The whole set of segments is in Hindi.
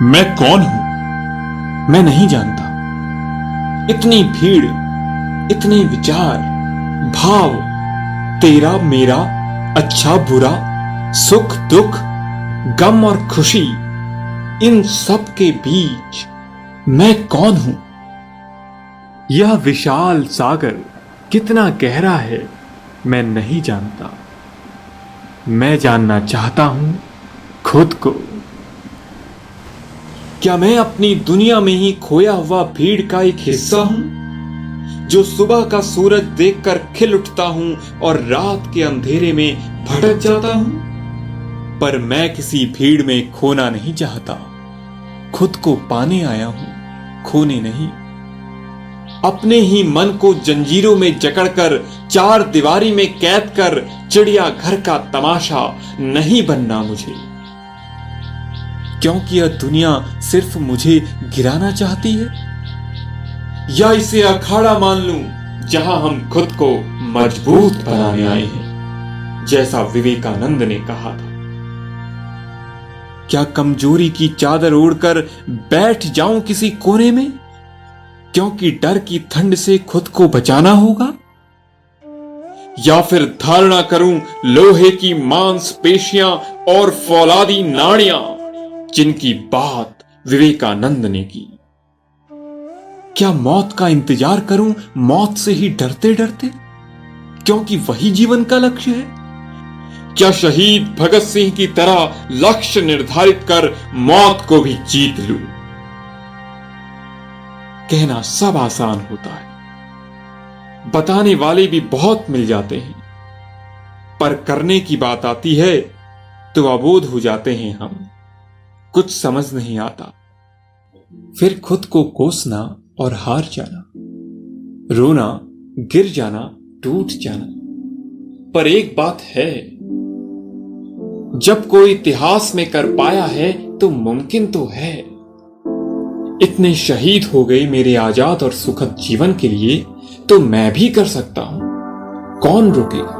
मैं कौन हूं मैं नहीं जानता। इतनी भीड़, इतने विचार, भाव, तेरा मेरा, अच्छा बुरा, सुख दुख, गम और खुशी, इन सब के बीच मैं कौन हूं? यह विशाल सागर कितना गहरा है मैं नहीं जानता। मैं जानना चाहता हूं खुद को। क्या मैं अपनी दुनिया में ही खोया हुआ भीड़ का एक हिस्सा हूं, जो सुबह का सूरज देखकर खिल उठता हूं और रात के अंधेरे में भटक जाता हूं? पर मैं किसी भीड़ में खोना नहीं चाहता। खुद को पाने आया हूं, खोने नहीं। अपने ही मन को जंजीरों में जकड़कर, चार दीवारी में कैद कर चिड़ियाघर का तमाशा नहीं बनना मुझे। क्योंकि यह दुनिया सिर्फ मुझे गिराना चाहती है, या इसे अखाड़ा मान लूं जहां हम खुद को मजबूत बनाने आए हैं, जैसा विवेकानंद ने कहा था। क्या कमजोरी की चादर ओढ़कर बैठ जाऊं किसी कोने में, क्योंकि डर की ठंड से खुद को बचाना होगा? या फिर धारणा करूं लोहे की मांसपेशियां और फौलादी नाड़ियां, जिनकी बात विवेकानंद ने की? क्या मौत का इंतजार करूं मौत से ही डरते डरते, क्योंकि वही जीवन का लक्ष्य है? क्या शहीद भगत सिंह की तरह लक्ष्य निर्धारित कर मौत को भी जीत लूं? कहना सब आसान होता है, बताने वाले भी बहुत मिल जाते हैं, पर करने की बात आती है तो अबोध हो जाते हैं हम। कुछ समझ नहीं आता। फिर खुद को कोसना और हार जाना, रोना, गिर जाना, टूट जाना। पर एक बात है, जब कोई इतिहास में कर पाया है तो मुमकिन तो है। इतने शहीद हो गए मेरे आजाद और सुखद जीवन के लिए, तो मैं भी कर सकता हूं। कौन रोकेगा?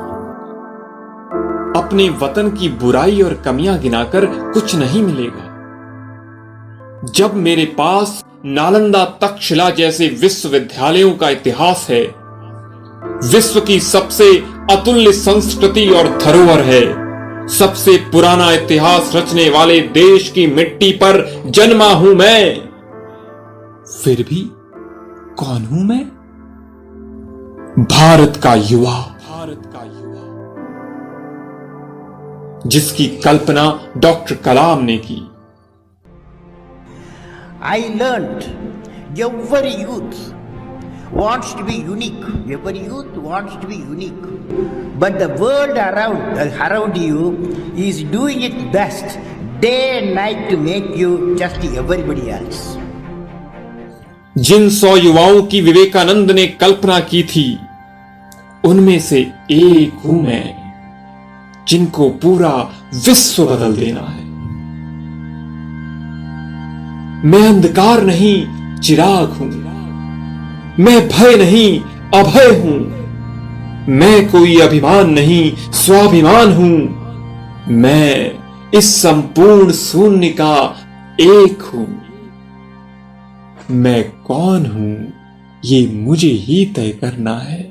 अपने वतन की बुराई और कमियां गिनाकर कुछ नहीं मिलेगा। जब मेरे पास नालंदा तक्षशिला जैसे विश्वविद्यालयों का इतिहास है, विश्व की सबसे अतुल्य संस्कृति और धरोहर है, सबसे पुराना इतिहास रचने वाले देश की मिट्टी पर जन्मा हूं मैं, फिर भी कौन हूं मैं? भारत का युवा, जिसकी कल्पना डॉक्टर कलाम ने की। I learned every youth wants to be unique. Every youth wants to be unique. But the world around you is doing its best day and night to make you just everybody else. जिन 100 युवाओं की विवेकानंद ने कल्पना की थी, उनमें से एक हूं मैं, जिनको पूरा विश्व बदल देना है। मैं अंधकार नहीं, चिराग हूं। मैं भय नहीं, अभय हूं। मैं कोई अभिमान नहीं, स्वाभिमान हूं। मैं इस संपूर्ण शून्य का एक हूं। मैं कौन हूं, ये मुझे ही तय करना है।